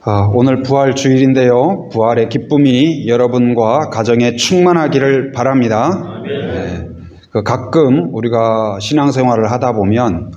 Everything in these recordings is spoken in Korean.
오늘 부활 주일인데요. 부활의 기쁨이 여러분과 가정에 충만하기를 바랍니다. 네, 가끔 우리가 신앙생활을 하다 보면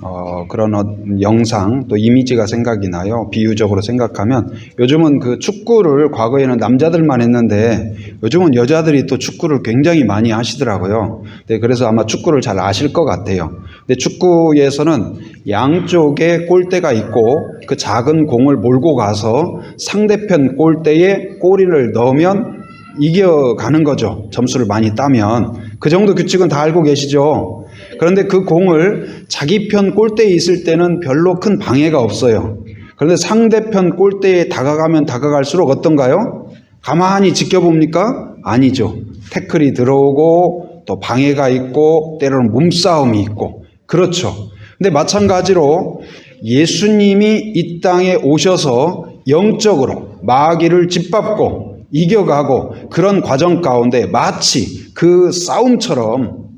그런 영상 또 이미지가 생각이 나요. 비유적으로 생각하면 요즘은 그 축구를 과거에는 남자들만 했는데 요즘은 여자들이 또 축구를 굉장히 많이 하시더라고요. 네, 그래서 아마 축구를 잘 아실 것 같아요. 근데 축구에서는 양쪽에 골대가 있고 그 작은 공을 몰고 가서 상대편 골대에 꼬리를 넣으면 이겨가는 거죠. 점수를 많이 따면. 그 정도 규칙은 다 알고 계시죠? 그런데 그 공을 자기 편 골대에 있을 때는 별로 큰 방해가 없어요. 그런데 상대편 골대에 다가가면 다가갈수록 어떤가요? 가만히 지켜봅니까? 아니죠. 태클이 들어오고 또 방해가 있고 때로는 몸싸움이 있고 그렇죠. 근데 마찬가지로 예수님이 이 땅에 오셔서 영적으로 마귀를 짓밟고 이겨가고 그런 과정 가운데 마치 그 싸움처럼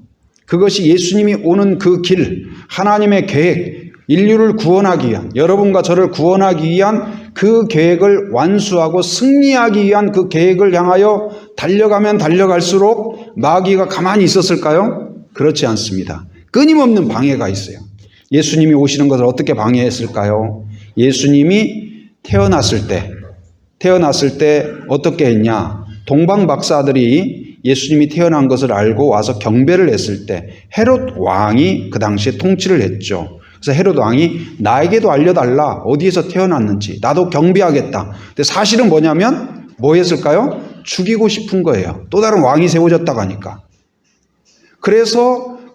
그것이 예수님이 오는 그 길, 하나님의 계획, 인류를 구원하기 위한, 여러분과 저를 구원하기 위한 그 계획을 완수하고 승리하기 위한 그 계획을 향하여 달려가면 달려갈수록 마귀가 가만히 있었을까요? 그렇지 않습니다. 끊임없는 방해가 있어요. 예수님이 오시는 것을 어떻게 방해했을까요? 예수님이 태어났을 때 어떻게 했냐? 동방 박사들이 예수님이 태어난 것을 알고 와서 경배를 했을 때 헤롯 왕이 그 당시에 통치를 했죠. 그래서 헤롯 왕이 나에게도 알려달라. 어디에서 태어났는지. 나도 경배하겠다. 근데 사실은 뭐냐면 뭐 했을까요? 죽이고 싶은 거예요. 또 다른 왕이 세워졌다고 하니까.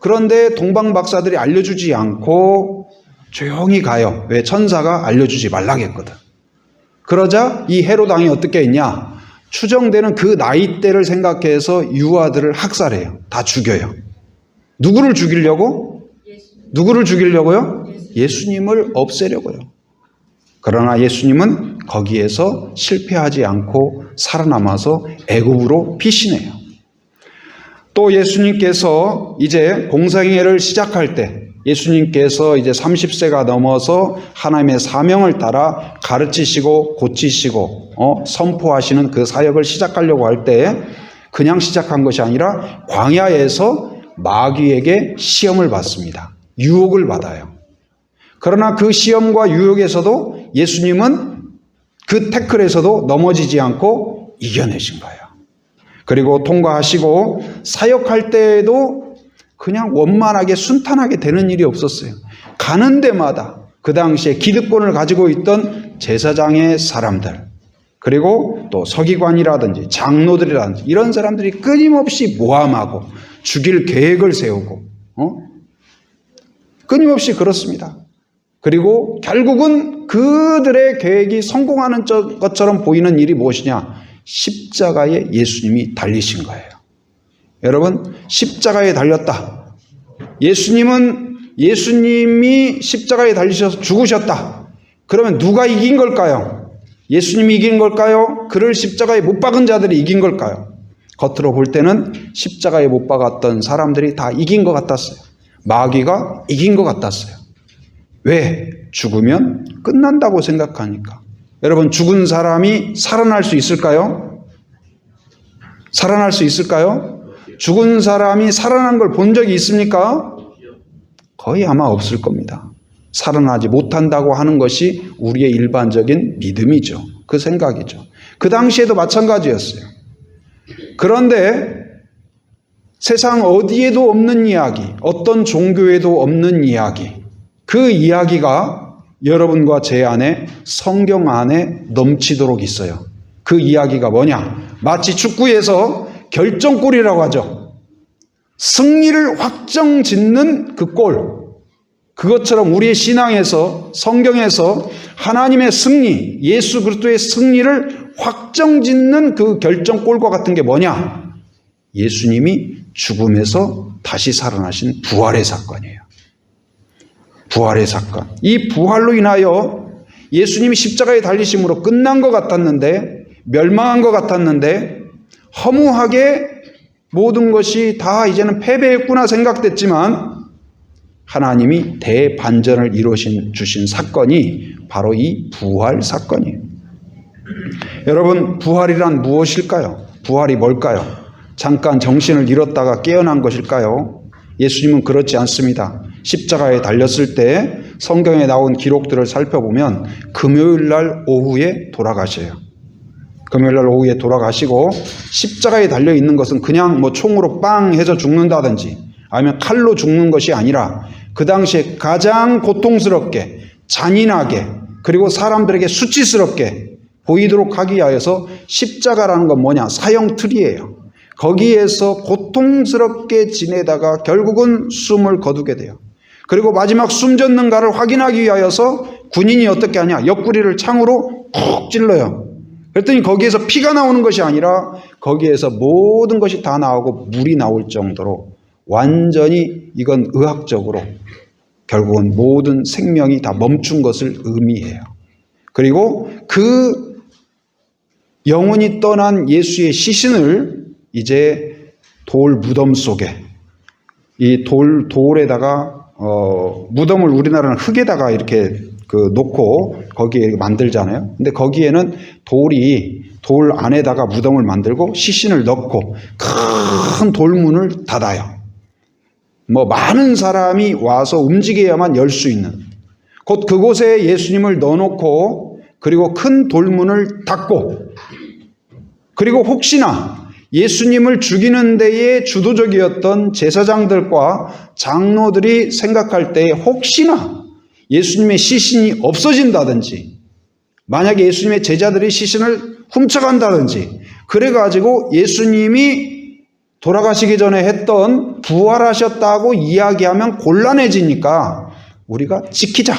그런데 동방 박사들이 알려주지 않고 조용히 가요. 왜? 천사가 알려주지 말라고 했거든. 그러자 이 헤롯 왕이 어떻게 했냐? 추정되는 그 나이대를 생각해서 유아들을 학살해요. 다 죽여요. 누구를 죽이려고? 누구를 죽이려고요? 예수님을 없애려고요. 그러나 예수님은 거기에서 실패하지 않고 살아남아서 애굽으로 피신해요. 또 예수님께서 이제 공생애를 시작할 때 예수님께서 이제 30세가 넘어서 하나님의 사명을 따라 가르치시고 고치시고 선포하시는 그 사역을 시작하려고 할 때 그냥 시작한 것이 아니라 광야에서 마귀에게 시험을 받습니다. 유혹을 받아요. 그러나 그 시험과 유혹에서도 예수님은 그 태클에서도 넘어지지 않고 이겨내신 거예요. 그리고 통과하시고 사역할 때에도 그냥 원만하게 순탄하게 되는 일이 없었어요. 가는 데마다 그 당시에 기득권을 가지고 있던 제사장의 사람들 그리고 또 서기관이라든지 장로들이라든지 이런 사람들이 끊임없이 모함하고 죽일 계획을 세우고 끊임없이 그렇습니다. 그리고 결국은 그들의 계획이 성공하는 것처럼 보이는 일이 무엇이냐? 십자가에 예수님이 달리신 거예요. 여러분, 십자가에 달렸다. 예수님이 십자가에 달리셔서 죽으셨다. 그러면 누가 이긴 걸까요? 예수님이 이긴 걸까요? 그를 십자가에 못 박은 자들이 이긴 걸까요? 겉으로 볼 때는 십자가에 못 박았던 사람들이 다 이긴 것 같았어요. 마귀가 이긴 것 같았어요. 왜? 죽으면 끝난다고 생각하니까. 여러분, 죽은 사람이 살아날 수 있을까요? 살아날 수 있을까요? 죽은 사람이 살아난 걸 본 적이 있습니까? 거의 아마 없을 겁니다. 살아나지 못한다고 하는 것이 우리의 일반적인 믿음이죠. 그 생각이죠. 그 당시에도 마찬가지였어요. 그런데 세상 어디에도 없는 이야기, 어떤 종교에도 없는 이야기, 그 이야기가 여러분과 제 안에 성경 안에 넘치도록 있어요. 그 이야기가 뭐냐? 마치 축구에서 결정골이라고 하죠. 승리를 확정짓는 그 골. 그것처럼 우리의 신앙에서 성경에서 하나님의 승리, 예수 그리스도의 승리를 확정짓는 그 결정골과 같은 게 뭐냐? 예수님이 죽음에서 다시 살아나신 부활의 사건이에요. 부활의 사건. 이 부활로 인하여 예수님이 십자가에 달리심으로 끝난 것 같았는데, 멸망한 것 같았는데, 허무하게 모든 것이 다 이제는 패배했구나 생각됐지만 하나님이 대반전을 주신 사건이 바로 이 부활 사건이에요. 여러분, 부활이란 무엇일까요? 부활이 뭘까요? 잠깐 정신을 잃었다가 깨어난 것일까요? 예수님은 그렇지 않습니다. 십자가에 달렸을 때 성경에 나온 기록들을 살펴보면 금요일 날 오후에 돌아가셔요. 금요일 날 오후에 돌아가시고, 십자가에 달려 있는 것은 그냥 뭐 총으로 빵 해서 죽는다든지 아니면 칼로 죽는 것이 아니라 그 당시에 가장 고통스럽게, 잔인하게, 그리고 사람들에게 수치스럽게 보이도록 하기 위하여서 십자가라는 건 뭐냐? 사형틀이에요. 거기에서 고통스럽게 지내다가 결국은 숨을 거두게 돼요. 그리고 마지막 숨졌는가를 확인하기 위하여서 군인이 어떻게 하냐? 옆구리를 창으로 푹 찔러요. 그랬더니 거기에서 피가 나오는 것이 아니라 거기에서 모든 것이 다 나오고 물이 나올 정도로 완전히, 이건 의학적으로 결국은 모든 생명이 다 멈춘 것을 의미해요. 그리고 그 영혼이 떠난 예수의 시신을 이제 돌 무덤 속에, 이 돌에다가 무덤을 우리나라는 흙에다가 이렇게 놓고 거기에 만들잖아요. 근데 거기에는 돌 안에다가 무덤을 만들고 시신을 넣고 큰 돌문을 닫아요. 많은 사람이 와서 움직여야만 열 수 있는, 곧 그곳에 예수님을 넣어놓고, 그리고 큰 돌문을 닫고, 그리고 혹시나 예수님을 죽이는 데에 주도적이었던 제사장들과 장로들이 생각할 때 혹시나 예수님의 시신이 없어진다든지, 만약에 예수님의 제자들이 시신을 훔쳐간다든지, 그래가지고 예수님이 돌아가시기 전에 했던 부활하셨다고 이야기하면 곤란해지니까 우리가 지키자.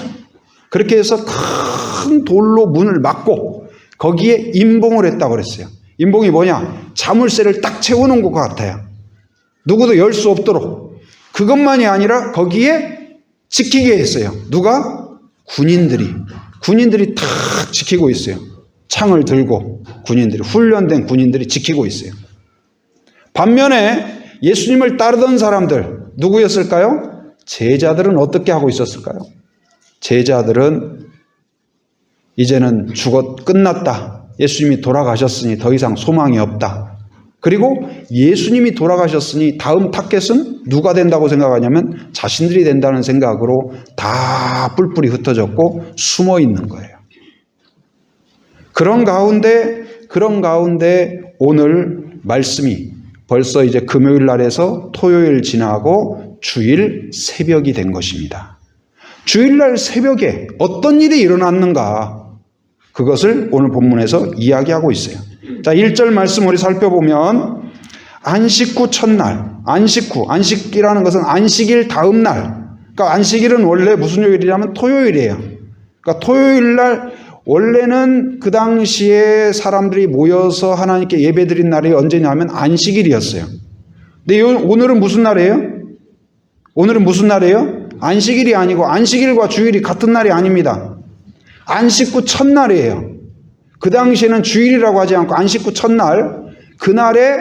그렇게 해서 큰 돌로 문을 막고 거기에 임봉을 했다고 그랬어요. 임봉이 뭐냐? 자물쇠를 딱 채워놓은 것 같아요. 누구도 열 수 없도록. 그것만이 아니라 거기에 지키게 했어요. 누가? 군인들이 다 지키고 있어요. 창을 들고 훈련된 군인들이 지키고 있어요. 반면에 예수님을 따르던 사람들 누구였을까요? 제자들은 어떻게 하고 있었을까요? 제자들은 이제는 끝났다. 예수님이 돌아가셨으니 더 이상 소망이 없다. 그리고 예수님이 돌아가셨으니 다음 타겟은 누가 된다고 생각하냐면 자신들이 된다는 생각으로 다 뿔뿔이 흩어졌고 숨어 있는 거예요. 그런 가운데 오늘 말씀이 벌써 이제 금요일 날에서 토요일 지나고 주일 새벽이 된 것입니다. 주일날 새벽에 어떤 일이 일어났는가, 그것을 오늘 본문에서 이야기하고 있어요. 자, 1절 말씀 우리 살펴보면 안식 후 첫날, 안식이라는 것은 안식일 다음 날. 그러니까 안식일은 원래 무슨 요일이냐면 토요일이에요. 그러니까 토요일 날 원래는 그 당시에 사람들이 모여서 하나님께 예배드린 날이 언제냐면 안식일이었어요. 근데 오늘은 무슨 날이에요? 안식일이 아니고 안식일과 주일이 같은 날이 아닙니다. 안식 후 첫날이에요. 그 당시에는 주일이라고 하지 않고 안식 후 첫날, 그날에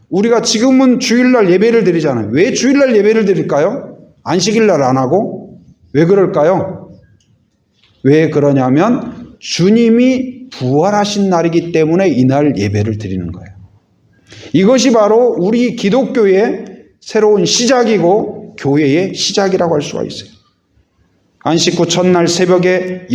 우리가 지금은 주일날 예배를 드리잖아요. 왜 주일날 예배를 드릴까요? 안식일날 안 하고? 왜 그럴까요? 왜 그러냐면 주님이 부활하신 날이기 때문에 이날 예배를 드리는 거예요. 이것이 바로 우리 기독교의 새로운 시작이고 교회의 시작이라고 할 수가 있어요. 안식 후 첫날 새벽에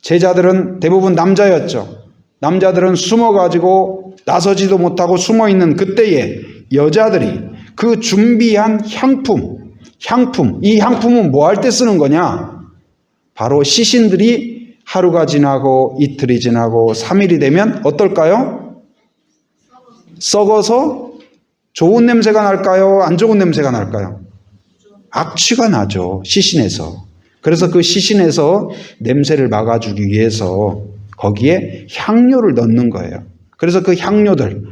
제자들은 대부분 남자였죠. 남자들은 숨어가지고 나서지도 못하고 숨어있는 그때에 여자들이 그 준비한 향품, 이 향품은 뭐 할 때 쓰는 거냐? 바로 시신들이 하루가 지나고 이틀이 지나고 3일이 되면 어떨까요? 썩어서 좋은 냄새가 날까요? 안 좋은 냄새가 날까요? 악취가 나죠. 시신에서. 그래서 그 시신에서 냄새를 막아주기 위해서 거기에 향료를 넣는 거예요. 그래서 그 향료들,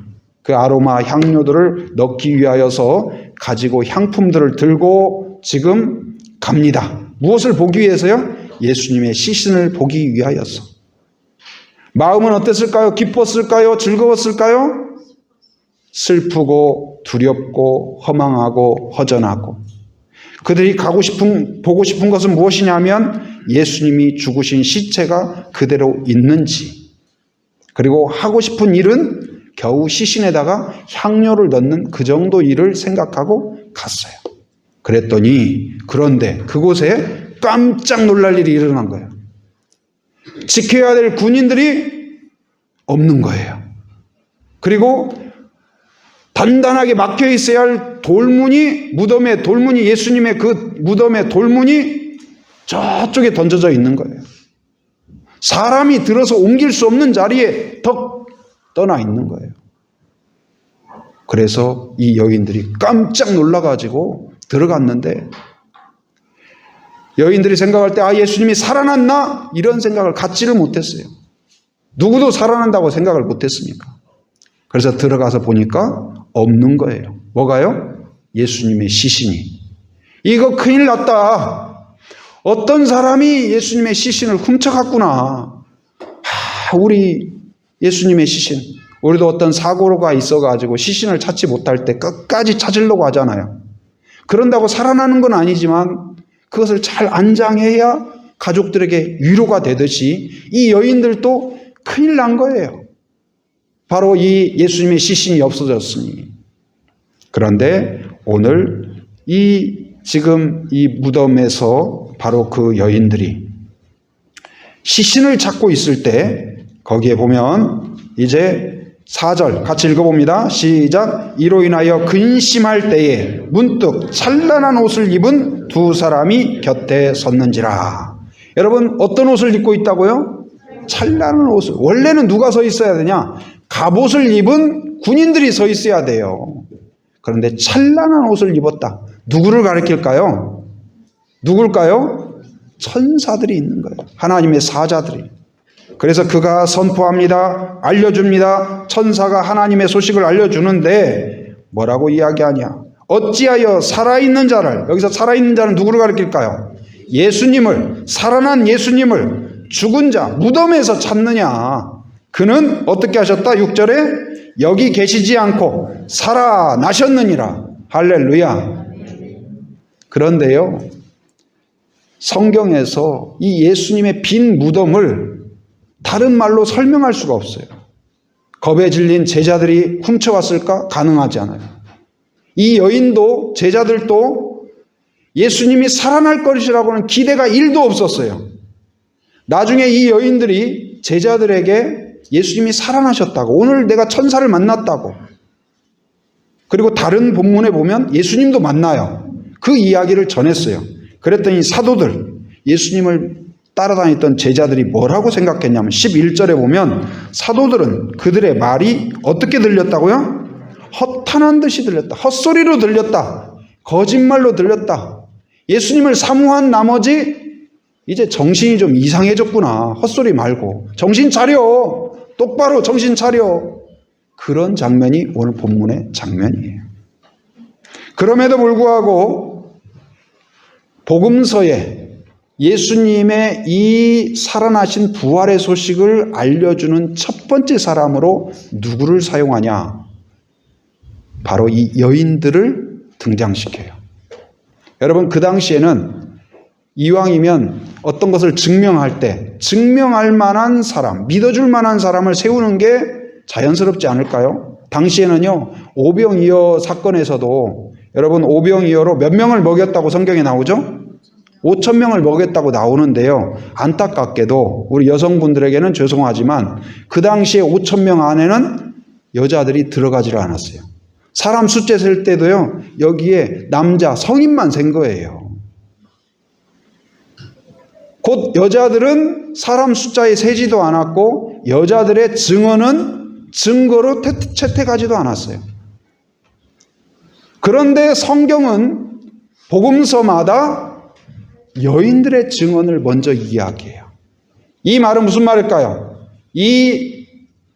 그 아로마 향료들을 넣기 위하여서 가지고 향품들을 들고 지금 갑니다. 무엇을 보기 위해서요? 예수님의 시신을 보기 위하여서. 마음은 어땠을까요? 기뻤을까요? 즐거웠을까요? 슬프고 두렵고 허망하고 허전하고. 그들이 보고 싶은 것은 무엇이냐면 예수님이 죽으신 시체가 그대로 있는지, 그리고 하고 싶은 일은 겨우 시신에다가 향료를 넣는 그 정도 일을 생각하고 갔어요. 그랬더니 그런데 그곳에 깜짝 놀랄 일이 일어난 거예요. 지켜야 될 군인들이 없는 거예요. 그리고 단단하게 막혀 있어야 할 돌문이, 무덤의 돌문이, 예수님의 그 무덤의 돌문이 저쪽에 던져져 있는 거예요. 사람이 들어서 옮길 수 없는 자리에 덕 떠나 있는 거예요. 그래서 이 여인들이 깜짝 놀라가지고 들어갔는데, 여인들이 생각할 때 예수님이 살아났나? 이런 생각을 갖지를 못했어요. 누구도 살아난다고 생각을 못했습니까? 그래서 들어가서 보니까 없는 거예요. 뭐가요? 예수님의 시신이. 이거 큰일 났다. 어떤 사람이 예수님의 시신을 훔쳐갔구나. 우리 예수님의 시신. 우리도 어떤 사고가 있어가지고 시신을 찾지 못할 때 끝까지 찾으려고 하잖아요. 그런다고 살아나는 건 아니지만 그것을 잘 안장해야 가족들에게 위로가 되듯이 이 여인들도 큰일 난 거예요. 바로 이 예수님의 시신이 없어졌으니. 그런데 오늘 지금 이 무덤에서 바로 그 여인들이 시신을 찾고 있을 때 거기에 보면 이제 4절 같이 읽어봅니다. 시작. 이로 인하여 근심할 때에 문득 찬란한 옷을 입은 두 사람이 곁에 섰는지라. 여러분, 어떤 옷을 입고 있다고요? 찬란한 옷을. 원래는 누가 서 있어야 되냐? 갑옷을 입은 군인들이 서 있어야 돼요. 그런데 찬란한 옷을 입었다. 누구를 가리킬까요? 누굴까요? 천사들이 있는 거예요. 하나님의 사자들이. 그래서 그가 선포합니다. 알려줍니다. 천사가 하나님의 소식을 알려주는데 뭐라고 이야기하냐? 어찌하여 살아있는 자를, 여기서 살아있는 자는 누구를 가리킬까요? 예수님을, 살아난 예수님을 죽은 자, 무덤에서 찾느냐? 그는 어떻게 하셨다? 6절에 여기 계시지 않고 살아나셨느니라. 할렐루야. 그런데요, 성경에서 이 예수님의 빈 무덤을 다른 말로 설명할 수가 없어요. 겁에 질린 제자들이 훔쳐왔을까? 가능하지 않아요. 이 여인도 제자들도 예수님이 살아날 것이라고는 기대가 1도 없었어요. 나중에 이 여인들이 제자들에게 예수님이 살아나셨다고, 오늘 내가 천사를 만났다고, 그리고 다른 본문에 보면 예수님도 만나요. 그 이야기를 전했어요. 그랬더니 사도들, 예수님을 따라다녔던 제자들이 뭐라고 생각했냐면 11절에 보면 사도들은 그들의 말이 어떻게 들렸다고요? 허탄한 듯이 들렸다. 헛소리로 들렸다. 거짓말로 들렸다. 예수님을 사모한 나머지 이제 정신이 좀 이상해졌구나. 헛소리 말고. 정신 차려. 똑바로 정신 차려. 그런 장면이 오늘 본문의 장면이에요. 그럼에도 불구하고 복음서에 예수님의 이 살아나신 부활의 소식을 알려주는 첫 번째 사람으로 누구를 사용하냐? 바로 이 여인들을 등장시켜요. 여러분, 그 당시에는 이왕이면 어떤 것을 증명할 때 증명할 만한 사람, 믿어줄 만한 사람을 세우는 게 자연스럽지 않을까요? 당시에는요, 오병이어 사건에서도 여러분, 오병이어로 몇 명을 먹였다고 성경에 나오죠? 5,000명을 먹였다고 나오는데요. 안타깝게도 우리 여성분들에게는 죄송하지만 그 당시에 5,000명 안에는 여자들이 들어가지를 않았어요. 사람 숫자 셀 때도요, 여기에 남자 성인만 센 거예요. 곧 여자들은 사람 숫자에 세지도 않았고 여자들의 증언은 증거로 채택하지도 않았어요. 그런데 성경은 복음서마다 여인들의 증언을 먼저 이야기해요. 이 말은 무슨 말일까요? 이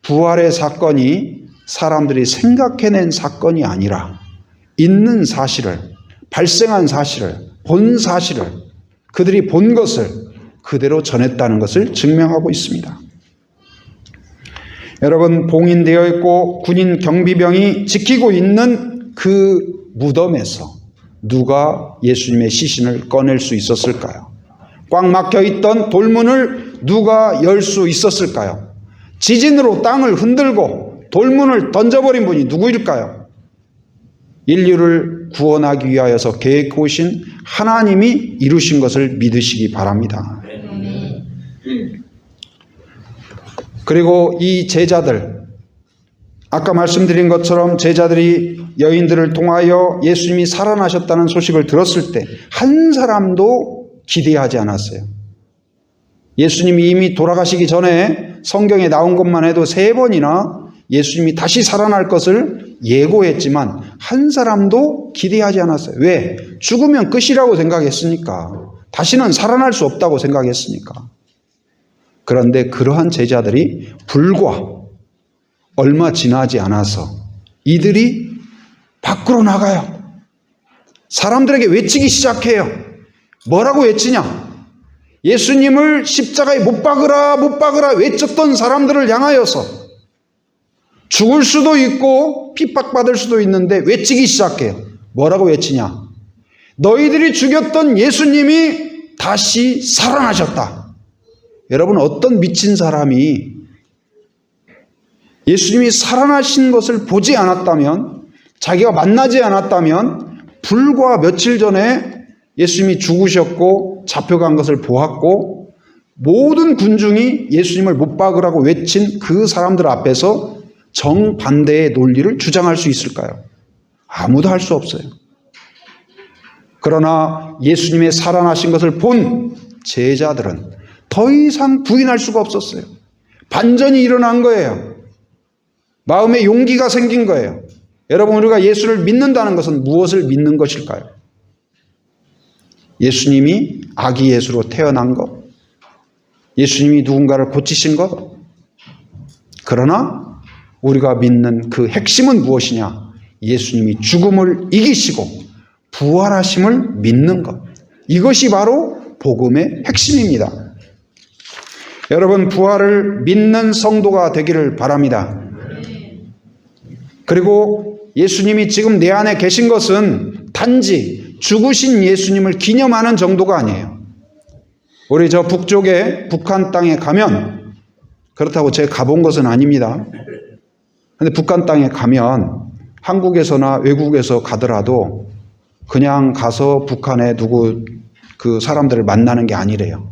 부활의 사건이 사람들이 생각해낸 사건이 아니라 있는 사실을, 발생한 사실을, 본 사실을, 그들이 본 것을 그대로 전했다는 것을 증명하고 있습니다. 여러분, 봉인되어 있고 군인 경비병이 지키고 있는 그 무덤에서 누가 예수님의 시신을 꺼낼 수 있었을까요? 꽉 막혀 있던 돌문을 누가 열 수 있었을까요? 지진으로 땅을 흔들고 돌문을 던져버린 분이 누구일까요? 인류를 구원하기 위하여서 계획해 오신 하나님이 이루신 것을 믿으시기 바랍니다. 그리고 이 제자들, 아까 말씀드린 것처럼 제자들이 여인들을 통하여 예수님이 살아나셨다는 소식을 들었을 때 한 사람도 기대하지 않았어요. 예수님이 이미 돌아가시기 전에 성경에 나온 것만 해도 3번이나 예수님이 다시 살아날 것을 예고했지만 한 사람도 기대하지 않았어요. 왜? 죽으면 끝이라고 생각했으니까. 다시는 살아날 수 없다고 생각했으니까. 그런데 그러한 제자들이 불과 얼마 지나지 않아서 이들이 밖으로 나가요. 사람들에게 외치기 시작해요. 뭐라고 외치냐? 예수님을 십자가에 못 박으라, 못 박으라 외쳤던 사람들을 향하여서 죽을 수도 있고 핍박받을 수도 있는데 외치기 시작해요. 뭐라고 외치냐? 너희들이 죽였던 예수님이 다시 살아나셨다. 여러분, 어떤 미친 사람이 예수님이 살아나신 것을 보지 않았다면, 자기가 만나지 않았다면 불과 며칠 전에 예수님이 죽으셨고 잡혀간 것을 보았고 모든 군중이 예수님을 못 박으라고 외친 그 사람들 앞에서 정반대의 논리를 주장할 수 있을까요? 아무도 할 수 없어요. 그러나 예수님의 살아나신 것을 본 제자들은 더 이상 부인할 수가 없었어요. 반전이 일어난 거예요. 마음에 용기가 생긴 거예요. 여러분, 우리가 예수를 믿는다는 것은 무엇을 믿는 것일까요? 예수님이 아기 예수로 태어난 것, 예수님이 누군가를 고치신 것. 그러나 우리가 믿는 그 핵심은 무엇이냐? 예수님이 죽음을 이기시고 부활하심을 믿는 것. 이것이 바로 복음의 핵심입니다. 여러분, 부활을 믿는 성도가 되기를 바랍니다. 그리고 예수님이 지금 내 안에 계신 것은 단지 죽으신 예수님을 기념하는 정도가 아니에요. 우리 저 북쪽에 북한 땅에 가면, 그렇다고 제가 가본 것은 아닙니다. 근데 북한 땅에 가면 한국에서나 외국에서 가더라도 그냥 가서 북한에 그 사람들을 만나는 게 아니래요.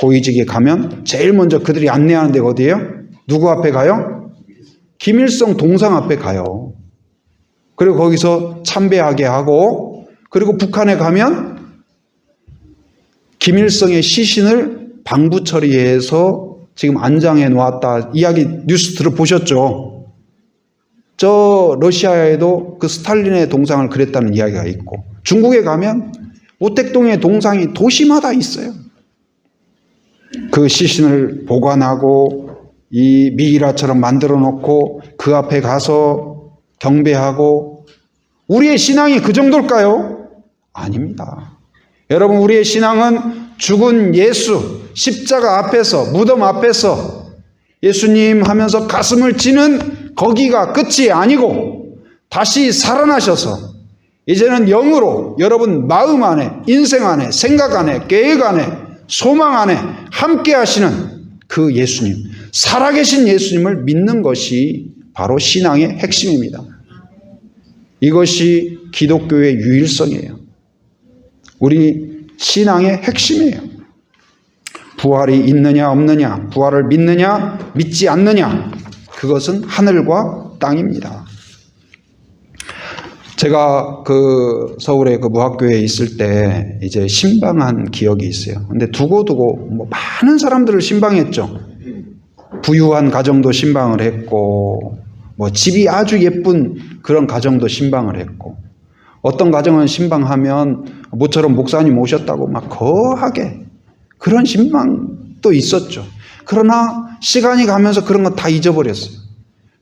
고위직에 가면 제일 먼저 그들이 안내하는 데가 어디예요? 누구 앞에 가요? 김일성 동상 앞에 가요. 그리고 거기서 참배하게 하고, 그리고 북한에 가면 김일성의 시신을 방부 처리해서 지금 안장해 놓았다. 이야기 뉴스 들어보셨죠? 저 러시아에도 그 스탈린의 동상을 그랬다는 이야기가 있고, 중국에 가면 오택동의 동상이 도시마다 있어요. 그 시신을 보관하고 이 미이라처럼 만들어 놓고 그 앞에 가서 경배하고. 우리의 신앙이 그 정도일까요? 아닙니다. 여러분, 우리의 신앙은 죽은 예수, 십자가 앞에서, 무덤 앞에서 예수님 하면서 가슴을 치는 거기가 끝이 아니고 다시 살아나셔서 이제는 영으로 여러분 마음 안에, 인생 안에, 생각 안에, 계획 안에, 소망 안에 함께 하시는 그 예수님, 살아계신 예수님을 믿는 것이 바로 신앙의 핵심입니다. 이것이 기독교의 유일성이에요. 우리 신앙의 핵심이에요. 부활이 있느냐 없느냐, 부활을 믿느냐 믿지 않느냐, 그것은 하늘과 땅입니다. 제가 그 서울의 그 무학교에 있을 때 이제 신방한 기억이 있어요. 근데 두고두고 뭐 많은 사람들을 신방했죠. 부유한 가정도 신방을 했고, 뭐 집이 아주 예쁜 그런 가정도 신방을 했고, 어떤 가정은 신방하면 모처럼 목사님 오셨다고 막 거하게 그런 신방도 있었죠. 그러나 시간이 가면서 그런 건 다 잊어버렸어요.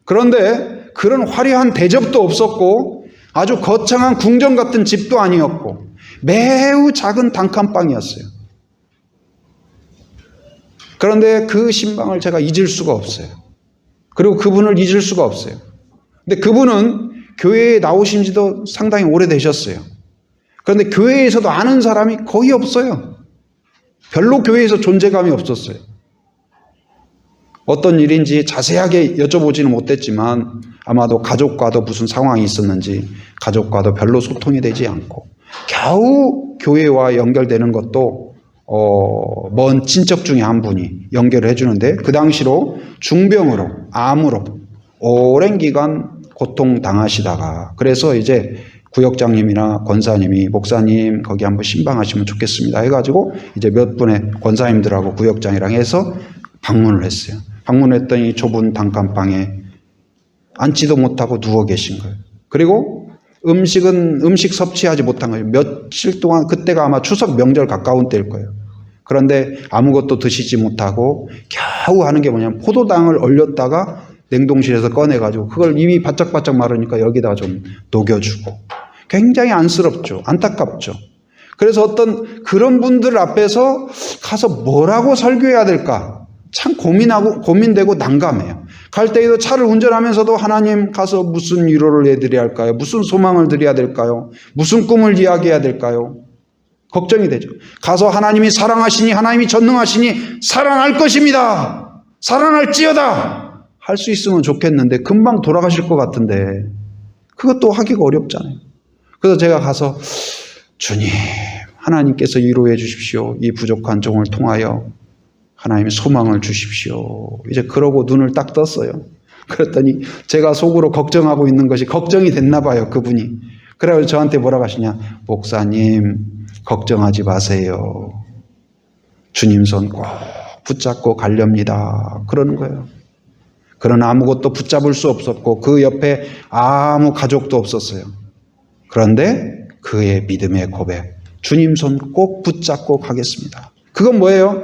그런데 그런 화려한 대접도 없었고 아주 거창한 궁전 같은 집도 아니었고 매우 작은 단칸방이었어요. 그런데 그 신방을 제가 잊을 수가 없어요. 그리고 그분을 잊을 수가 없어요. 근데 그분은 교회에 나오신 지도 상당히 오래되셨어요. 그런데 교회에서도 아는 사람이 거의 없어요. 별로 교회에서 존재감이 없었어요. 어떤 일인지 자세하게 여쭤보지는 못했지만 아마도 가족과도 무슨 상황이 있었는지 가족과도 별로 소통이 되지 않고 겨우 교회와 연결되는 것도 먼 친척 중에 한 분이 연결을 해주는데 그 당시로 중병으로 암으로 오랜 기간 고통당하시다가 그래서 이제 구역장님이나 권사님이 목사님 거기 한번 신방하시면 좋겠습니다 해가지고 이제 몇 분의 권사님들하고 구역장이랑 해서 방문을 했어요. 방문했더니 좁은 단칸방에 앉지도 못하고 누워 계신 거예요. 그리고 음식 섭취하지 못한 거예요. 며칠 동안 그때가 아마 추석 명절 가까운 때일 거예요. 그런데 아무것도 드시지 못하고 겨우 하는 게 뭐냐면 포도당을 얼렸다가 냉동실에서 꺼내가지고 그걸 입이 바짝바짝 마르니까 여기다가 좀 녹여주고 굉장히 안쓰럽죠. 안타깝죠. 그래서 어떤 그런 분들 앞에서 가서 뭐라고 설교해야 될까 참 고민되고 난감해요. 갈 때에도 차를 운전하면서도 하나님 가서 무슨 위로를 해드려야 할까요? 무슨 소망을 드려야 될까요? 무슨 꿈을 이야기해야 될까요? 걱정이 되죠. 가서 하나님이 사랑하시니 하나님이 전능하시니 살아날 것입니다. 살아날지어다. 할 수 있으면 좋겠는데 금방 돌아가실 것 같은데 그것도 하기가 어렵잖아요. 그래서 제가 가서 주님 하나님께서 위로해 주십시오. 이 부족한 종을 통하여 하나님의 소망을 주십시오. 이제 그러고 눈을 딱 떴어요. 그랬더니 제가 속으로 걱정하고 있는 것이 걱정이 됐나 봐요. 그분이. 그래서 저한테 뭐라고 하시냐. 목사님 걱정하지 마세요. 주님 손 꼭 붙잡고 가렵니다. 그러는 거예요. 그러나 아무것도 붙잡을 수 없었고 그 옆에 아무 가족도 없었어요. 그런데 그의 믿음의 고백. 주님 손 꼭 붙잡고 가겠습니다. 그건 뭐예요?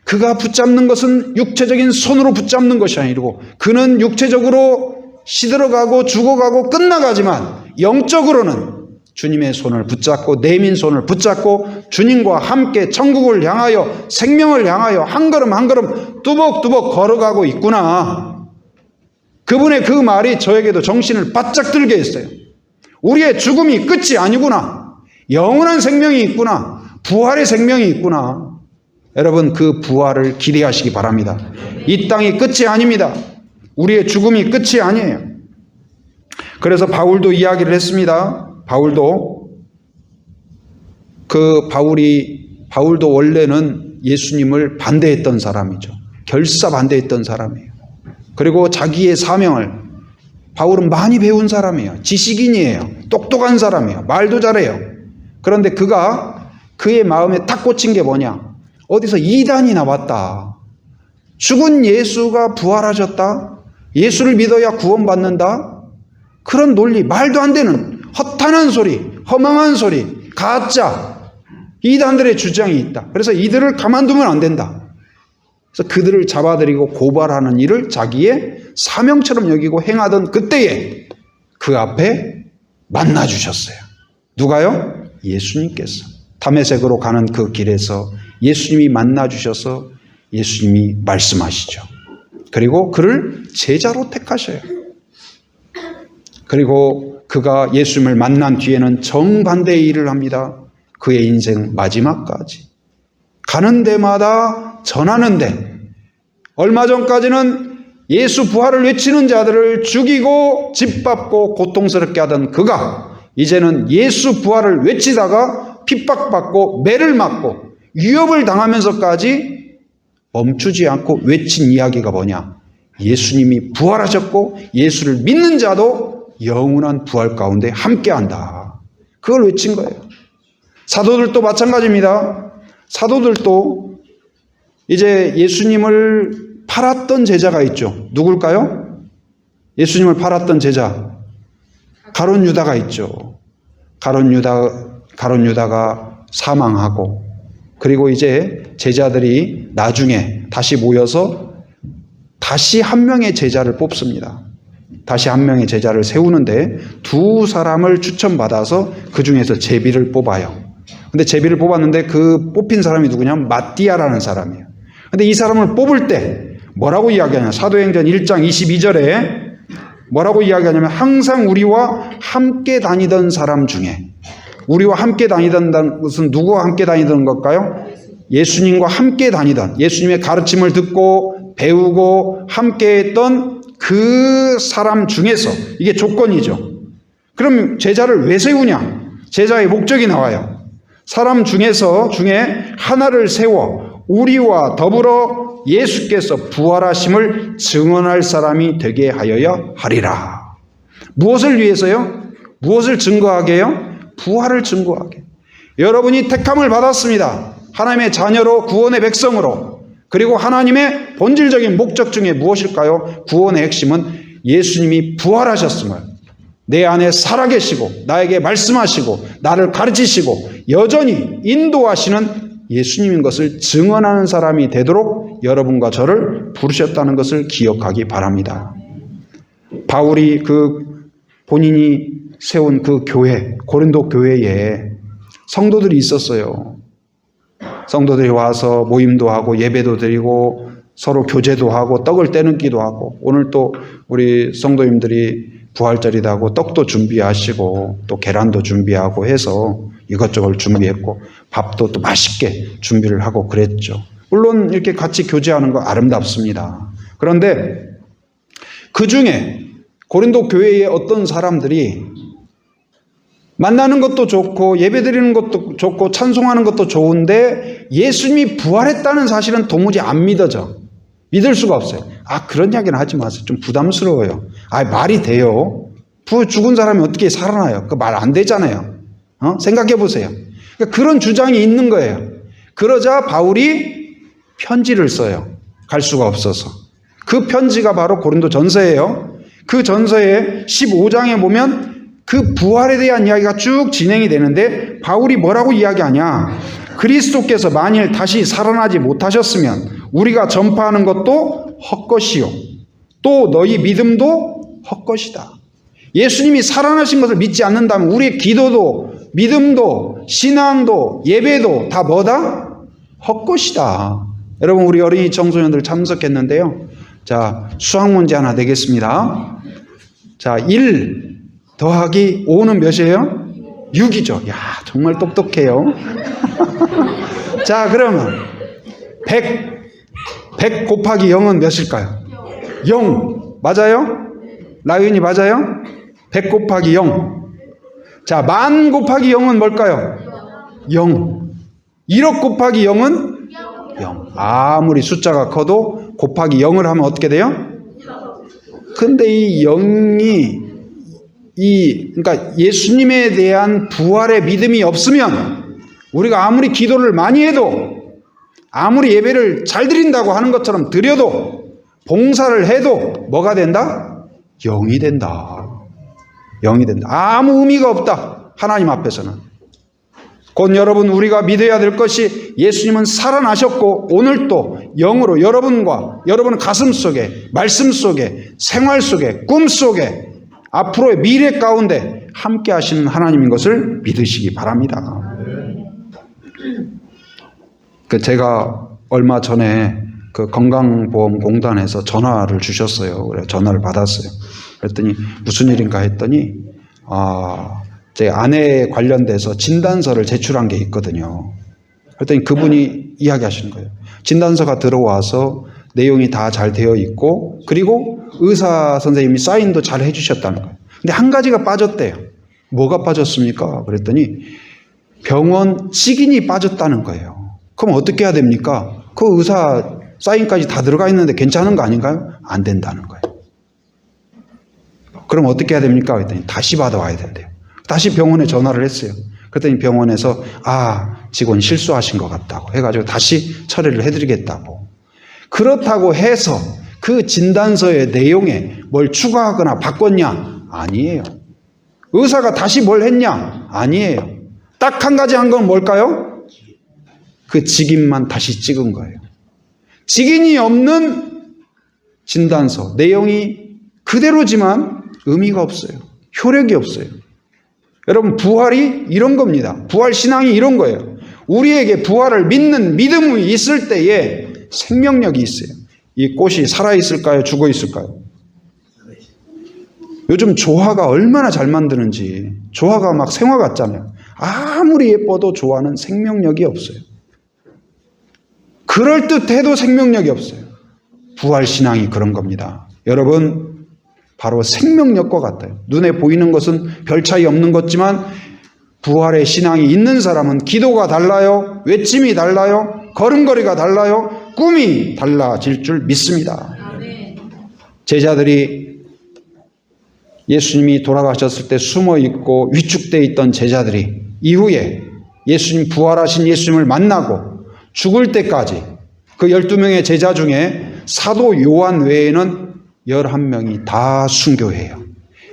그가 붙잡는 것은 육체적인 손으로 붙잡는 것이 아니고 그는 육체적으로 시들어가고 죽어가고 끝나가지만 영적으로는 주님의 손을 붙잡고 내민 손을 붙잡고 주님과 함께 천국을 향하여 생명을 향하여 한 걸음 한 걸음 뚜벅뚜벅 걸어가고 있구나. 그분의 그 말이 저에게도 정신을 바짝 들게 했어요. 우리의 죽음이 끝이 아니구나. 영원한 생명이 있구나. 부활의 생명이 있구나. 여러분 그 부활을 기대하시기 바랍니다. 이 땅이 끝이 아닙니다. 우리의 죽음이 끝이 아니에요. 그래서 바울도 이야기를 했습니다. 바울도 원래는 예수님을 반대했던 사람이죠. 결사 반대했던 사람이에요. 그리고 자기의 사명을 바울은 많이 배운 사람이에요. 지식인이에요. 똑똑한 사람이에요. 말도 잘해요. 그런데 그의 마음에 탁 꽂힌 게 뭐냐? 어디서 이단이 나왔다. 죽은 예수가 부활하셨다. 예수를 믿어야 구원받는다. 그런 논리, 말도 안 되는 허탄한 소리, 허망한 소리, 가짜 이단들의 주장이 있다. 그래서 이들을 가만두면 안 된다. 그래서 그들을 잡아들이고 고발하는 일을 자기의 사명처럼 여기고 행하던 그때에 그 앞에 만나주셨어요. 누가요? 예수님께서. 다메섹으로 가는 그 길에서 예수님이 만나주셔서 예수님이 말씀하시죠. 그리고 그를 제자로 택하셔요. 그리고 그가 예수님을 만난 뒤에는 정반대의 일을 합니다. 그의 인생 마지막까지. 가는 데마다 전하는데 얼마 전까지는 예수 부활을 외치는 자들을 죽이고 짓밟고 고통스럽게 하던 그가 이제는 예수 부활을 외치다가 핍박받고 매를 맞고 위협을 당하면서까지 멈추지 않고 외친 이야기가 뭐냐? 예수님이 부활하셨고 예수를 믿는 자도 영원한 부활 가운데 함께한다. 그걸 외친 거예요. 사도들도 마찬가지입니다. 사도들도 이제 예수님을 팔았던 제자가 있죠. 누굴까요? 예수님을 팔았던 제자. 가룟 유다가 있죠. 가룟 유다가 사망하고 그리고 이제 제자들이 나중에 다시 모여서 다시 한 명의 제자를 뽑습니다. 다시 한 명의 제자를 세우는데 두 사람을 추천받아서 그 중에서 제비를 뽑아요. 근데 제비를 뽑았는데 그 뽑힌 사람이 누구냐면 마띠아라는 사람이에요. 근데 이 사람을 뽑을 때 뭐라고 이야기하냐? 사도행전 1장 22절에 뭐라고 이야기하냐면 항상 우리와 함께 다니던 사람 중에 우리와 함께 다니던 것은 누구와 함께 다니던 걸까요? 예수님과 함께 다니던 예수님의 가르침을 듣고 배우고 함께했던 그 사람 중에서, 이게 조건이죠. 그럼 제자를 왜 세우냐? 제자의 목적이 나와요. 사람 중에 하나를 세워 우리와 더불어 예수께서 부활하심을 증언할 사람이 되게 하여야 하리라. 무엇을 위해서요? 무엇을 증거하게요? 부활을 증거하게. 여러분이 택함을 받았습니다. 하나님의 자녀로, 구원의 백성으로. 그리고 하나님의 본질적인 목적 중에 무엇일까요? 구원의 핵심은 예수님이 부활하셨음을, 내 안에 살아계시고 나에게 말씀하시고 나를 가르치시고 여전히 인도하시는 예수님인 것을 증언하는 사람이 되도록 여러분과 저를 부르셨다는 것을 기억하기 바랍니다. 바울이 본인이 세운 그 교회, 고린도 교회에 성도들이 있었어요. 성도들이 와서 모임도 하고 예배도 드리고 서로 교제도 하고 떡을 떼는기도 하고, 오늘 또 우리 성도님들이 부활절이다 하고 떡도 준비하시고 또 계란도 준비하고 해서 이것저것 준비했고 밥도 또 맛있게 준비를 하고 그랬죠. 물론 이렇게 같이 교제하는 거 아름답습니다. 그런데 그 중에 고린도 교회의 어떤 사람들이 만나는 것도 좋고 예배드리는 것도 좋고 찬송하는 것도 좋은데 예수님이 부활했다는 사실은 도무지 안 믿어져. 믿을 수가 없어요. 그런 이야기는 하지 마세요. 좀 부담스러워요. 말이 돼요. 죽은 사람이 어떻게 살아나요? 그 말 안 되잖아요. 생각해 보세요. 그러니까 그런 주장이 있는 거예요. 그러자 바울이 편지를 써요. 갈 수가 없어서. 그 편지가 바로 고린도 전서예요. 그 전서의 15장에 보면 그 부활에 대한 이야기가 쭉 진행이 되는데 바울이 뭐라고 이야기하냐? 그리스도께서 만일 다시 살아나지 못하셨으면 우리가 전파하는 것도 헛것이요, 또 너희 믿음도 헛것이다. 예수님이 살아나신 것을 믿지 않는다면 우리의 기도도 믿음도 신앙도 예배도 다 뭐다? 헛것이다. 여러분, 우리 어린이 청소년들 참석했는데요. 자, 수학 문제 하나 내겠습니다. 자, 1 더하기 5는 몇이에요? 6이죠. 야, 정말 똑똑해요. 자, 그러면 100 곱하기 0은 몇일까요? 0. 맞아요? 라윤이 맞아요? 100 곱하기 0. 자, 10,000 곱하기 0은 뭘까요? 0. 1억 곱하기 0은 0. 아무리 숫자가 커도 곱하기 0을 하면 어떻게 돼요? 근데 이 0이 그러니까 예수님에 대한 부활의 믿음이 없으면 우리가 아무리 기도를 많이 해도, 아무리 예배를 잘 드린다고 하는 것처럼 드려도, 봉사를 해도 뭐가 된다? 0이 된다. 0이 된다. 아무 의미가 없다. 하나님 앞에서는. 곧 여러분, 우리가 믿어야 될 것이 예수님은 살아나셨고 오늘도 영으로 여러분과 여러분 가슴 속에, 말씀 속에, 생활 속에, 꿈 속에, 앞으로의 미래 가운데 함께 하시는 하나님인 것을 믿으시기 바랍니다. 제가 얼마 전에 그 건강보험공단에서 전화를 주셨어요. 그래서 전화를 받았어요. 그랬더니 무슨 일인가 했더니 제 아내에 관련돼서 진단서를 제출한 게 있거든요. 그랬더니 그분이 이야기하시는 거예요. 진단서가 들어와서 내용이 다 잘 되어 있고 그리고 의사 선생님이 사인도 잘 해주셨다는 거예요. 근데 한 가지가 빠졌대요. 뭐가 빠졌습니까? 그랬더니 병원 직인이 빠졌다는 거예요. 그럼 어떻게 해야 됩니까? 그 의사 사인까지 다 들어가 있는데 괜찮은 거 아닌가요? 안 된다는 거예요. 그럼 어떻게 해야 됩니까? 그랬더니 다시 받아와야 된대요. 다시 병원에 전화를 했어요. 그랬더니 병원에서 직원 실수하신 것 같다고 해가지고 다시 처리를 해드리겠다고. 그렇다고 해서 그 진단서의 내용에 뭘 추가하거나 바꿨냐? 아니에요. 의사가 다시 뭘 했냐? 아니에요. 딱 한 가지 한 건 뭘까요? 그 직인만 다시 찍은 거예요. 직인이 없는 진단서, 내용이 그대로지만 의미가 없어요. 효력이 없어요. 여러분, 부활이 이런 겁니다. 부활 신앙이 이런 거예요. 우리에게 부활을 믿는 믿음이 있을 때에 생명력이 있어요. 이 꽃이 살아있을까요? 죽어있을까요? 요즘 조화가 얼마나 잘 만드는지. 조화가 막 생화 같잖아요. 아무리 예뻐도 조화는 생명력이 없어요. 그럴듯해도 생명력이 없어요. 부활신앙이 그런 겁니다. 여러분, 바로 생명력과 같아요. 눈에 보이는 것은 별 차이 없는 것지만 부활의 신앙이 있는 사람은 기도가 달라요. 외침이 달라요. 걸음걸이가 달라요. 꿈이 달라질 줄 믿습니다. 제자들이 예수님이 돌아가셨을 때 숨어 있고 위축되어 있던 제자들이 이후에 예수님, 부활하신 예수님을 만나고 죽을 때까지 그 12명의 제자 중에 사도 요한 외에는 11명이 다 순교해요.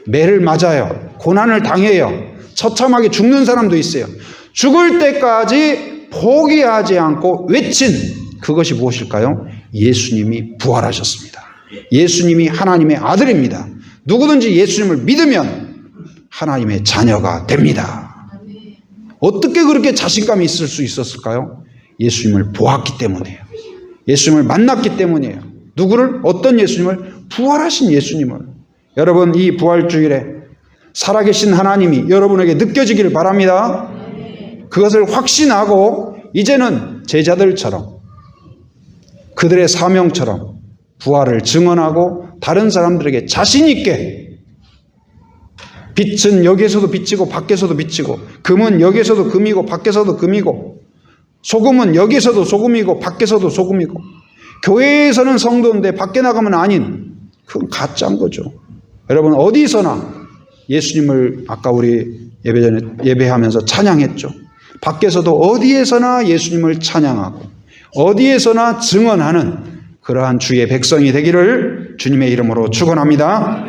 매를 맞아요. 고난을 당해요. 처참하게 죽는 사람도 있어요. 죽을 때까지 포기하지 않고 외친 그것이 무엇일까요? 예수님이 부활하셨습니다. 예수님이 하나님의 아들입니다. 누구든지 예수님을 믿으면 하나님의 자녀가 됩니다. 어떻게 그렇게 자신감이 있을 수 있었을까요? 예수님을 보았기 때문이에요. 예수님을 만났기 때문이에요. 누구를? 어떤 예수님을? 부활하신 예수님을. 여러분, 이 부활주일에 살아계신 하나님이 여러분에게 느껴지기를 바랍니다. 그것을 확신하고 이제는 제자들처럼 그들의 사명처럼 부활을 증언하고 다른 사람들에게 자신 있게 빛은 여기에서도 빛이고 밖에서도 빛이고 금은 여기에서도 금이고 밖에서도 금이고 소금은 여기에서도 소금이고 밖에서도 소금이고 교회에서는 성도인데 밖에 나가면 아닌 그건 가짜인 거죠. 여러분, 어디서나 예수님을 아까 우리 예배 전에 예배하면서 찬양했죠. 밖에서도 어디에서나 예수님을 찬양하고 어디에서나 증언하는 그러한 주의 백성이 되기를 주님의 이름으로 축원합니다.